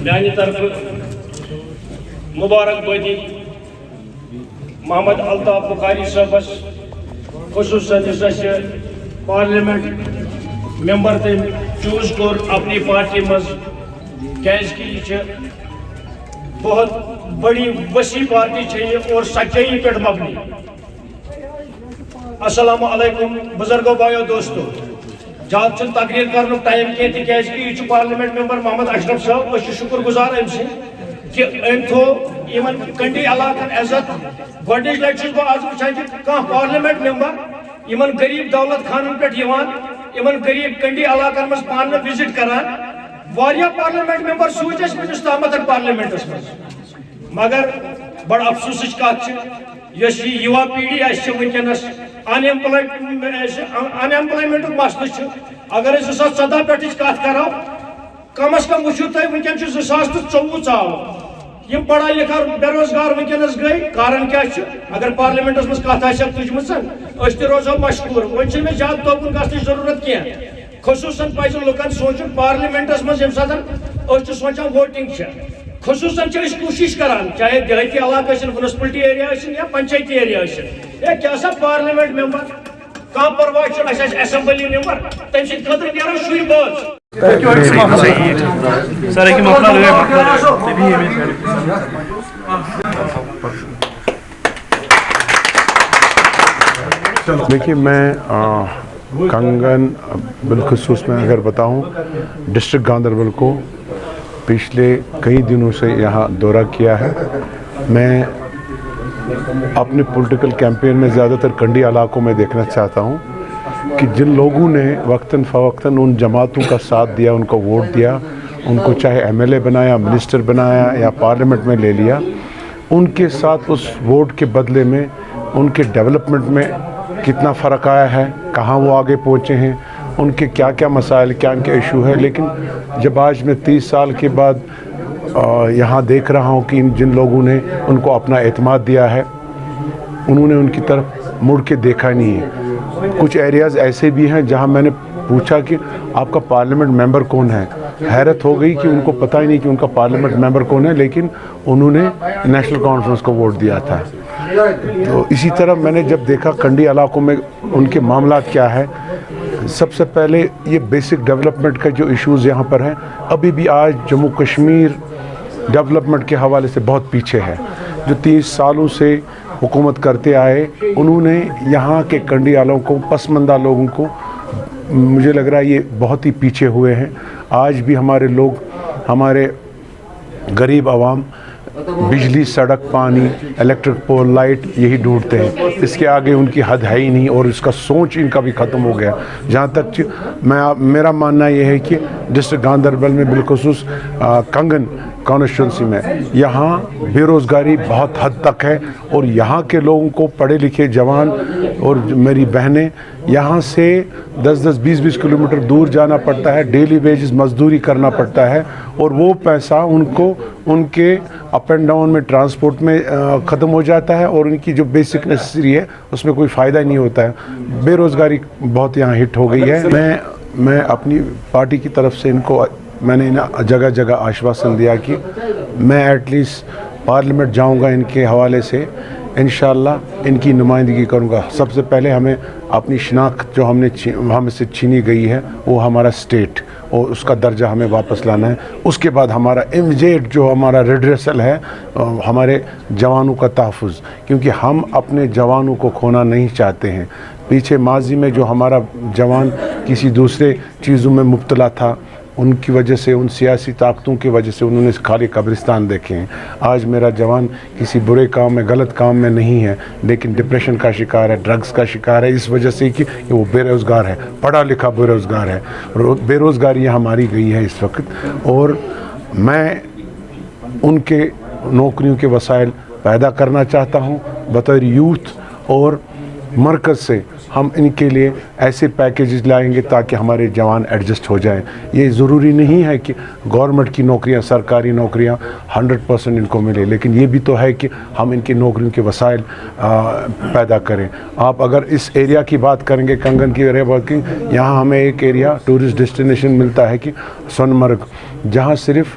میانہ طرف مبارکبادی محمد الطاف بخاری صاحبس خصوصاً پارلیمنٹ ممبر تم چوز کور اپنی پارٹی مز کہ یہ بہت بڑی وسیع پارٹی یہ اور سچائی پہ مبنی. السلام علیکم بزرگوں بھائیو دوستو. زیادہ تقریر کرنے ٹائم کی یہ پارلیمنٹ ممبر محمد اشرف صاحب شکر گزار ام سی کہ ام تھو کنڈی علاقن عزت. گۄڈنِچ لٹہِ بہٕ آز وٕچھان کہ کانٛہہ پارلیمنٹ ممبر غریب دولت خانن پہ غریب کنڈی علاقن مز پانہ وزٹ کران. واریاہ پارلیمنٹ ممبر سوچ ونس تامت پارلیمنٹس مز مگر بڑ افسوسچ کت یس یوا پیڑھی ونکس ان ایمپلائمنٹ مسلہ. اگر 2014 پہ کت کرو کم از کم وچھو تھی ونکن 2024 ژاو یم پڑھا لکھا بے روزگار ونکس گئی. کارن کیا اگر پارلیمنٹس مز کت تجم تہ روزو مشکور. ون میں زیادہ توکن گھنچ ضرورت کی خصوصاً پز لکن سوچن پارلیمنٹس مز یم سات سوچان ووٹنگ خصوصاً کوشش کران چاہے دیہاتی علاقہ منسپلٹی ایریا یا پنچایتی ایریا کیا سا پارلیمنٹ ممبر کھانا پرواہ اسمبلی ممبر تم سر خطر نیران شر باز. دیکھیے میں کنگن بالخصوص میں اگر بتاؤں ڈسٹرکٹ گاندربل کو پچھلے کئی دنوں سے یہاں دورہ کیا ہے. میں اپنے پولیٹیکل کیمپین میں زیادہ تر کنڈی علاقوں میں دیکھنا چاہتا ہوں کہ جن لوگوں نے وقتاً فوقتاً ان جماعتوں کا ساتھ دیا, ان کو ووٹ دیا, ان کو چاہے MLA بنایا, منسٹر بنایا یا پارلیمنٹ میں لے لیا, ان کے ساتھ اس ووٹ کے بدلے میں ان کے ڈیولپمنٹ میں کتنا فرق آیا ہے, کہاں وہ آگے پہنچے ہیں, ان کے کیا کیا مسائل, کیا ان کے ایشو ہے. لیکن جب آج میں 30 سال کے بعد یہاں دیکھ رہا ہوں کہ جن لوگوں نے ان کو اپنا اعتماد دیا ہے انہوں نے ان کی طرف مڑ کے دیکھا نہیں ہے. کچھ ایریاز ایسے بھی ہیں جہاں میں نے پوچھا کہ آپ کا پارلیمنٹ ممبر کون ہے. حیرت ہو گئی کہ ان کو پتہ ہی نہیں کہ ان کا پارلیمنٹ ممبر کون ہے, لیکن انہوں نے نیشنل کانفرنس کو ووٹ دیا تھا. تو اسی طرح میں نے جب دیکھا کنڈی علاقوں میں ان کے معاملات کیا ہے, سب سے پہلے یہ بیسک ڈیولپمنٹ کا جو ایشوز یہاں پر ہیں, ابھی بھی آج جموں کشمیر ڈیولپمنٹ کے حوالے سے بہت پیچھے ہے. جو 30 سالوں سے حکومت کرتے آئے انہوں نے یہاں کے کنڈی علاقوں کو, پسماندہ لوگوں کو, مجھے لگ رہا ہے یہ بہت ہی پیچھے ہوئے ہیں. آج بھی ہمارے لوگ, ہمارے غریب عوام بجلی, سڑک, پانی, الیکٹرک پول, لائٹ یہی ڈھونڈتے ہیں. اس کے آگے ان کی حد ہے ہی نہیں اور اس کا سوچ ان کا بھی ختم ہو گیا. جہاں تک میرا ماننا یہ ہے کہ ڈسٹرکٹ گاندربل میں بالخصوص کنگن کانسٹیٹوینسی میں یہاں بے روزگاری بہت حد تک ہے اور یہاں کے لوگوں کو, پڑھے لکھے جوان اور میری بہنیں, یہاں سے 10-10, 20-20 کلومیٹر دور جانا پڑتا ہے, ڈیلی ویجز مزدوری کرنا پڑتا ہے اور وہ پیسہ ان کو ان کے اپ اینڈ ڈاؤن میں ٹرانسپورٹ میں ختم ہو جاتا ہے اور ان کی جو بیسک نیسیسری ہے اس میں کوئی فائدہ نہیں ہوتا ہے. بے روزگاری بہت یہاں ہٹ ہو گئی ہے. میں اپنی پارٹی کی طرف سے ان کو میں نے جگہ جگہ آشواسن دیا کہ میں ایٹ لیسٹ پارلیمنٹ جاؤں گا ان کے حوالے سے, انشاءاللہ ان کی نمائندگی کروں گا. سب سے پہلے ہمیں اپنی شناخت جو ہم سے چھینی گئی ہے وہ ہمارا اسٹیٹ اور اس کا درجہ ہمیں واپس لانا ہے. اس کے بعد ہمارا امیجیٹ جو ہمارا ریڈریسل ہے ہمارے جوانوں کا تحفظ, کیونکہ ہم اپنے جوانوں کو کھونا نہیں چاہتے ہیں. پیچھے ماضی میں جو ہمارا جوان کسی دوسرے چیزوں میں مبتلا تھا, ان کی وجہ سے, ان سیاسی طاقتوں کی وجہ سے انہوں نے خالی قبرستان دیکھے ہیں. آج میرا جوان کسی برے کام میں, غلط کام میں نہیں ہے, لیکن ڈپریشن کا شکار ہے, ڈرگز کا شکار ہے, اس وجہ سے کہ وہ بے روزگار ہے, پڑھا لکھا بے روزگار ہے. بے روزگاری ہماری گئی ہے اس وقت, اور میں ان کے نوکریوں کے وسائل پیدا کرنا چاہتا ہوں بطور یوتھ, اور مرکز سے ہم ان کے لیے ایسے پیکیجز لائیں گے تاکہ ہمارے جوان ایڈجسٹ ہو جائیں. یہ ضروری نہیں ہے کہ گورنمنٹ کی نوکریاں, سرکاری نوکریاں 100% ان کو ملے, لیکن یہ بھی تو ہے کہ ہم ان کی نوکریوں کے وسائل پیدا کریں. آپ اگر اس ایریا کی بات کریں گے, کنگن کی ایریا بات کریں, یہاں ہمیں ایک ایریا ٹورسٹ ڈیسٹینیشن ملتا ہے کہ سون مرگ, جہاں صرف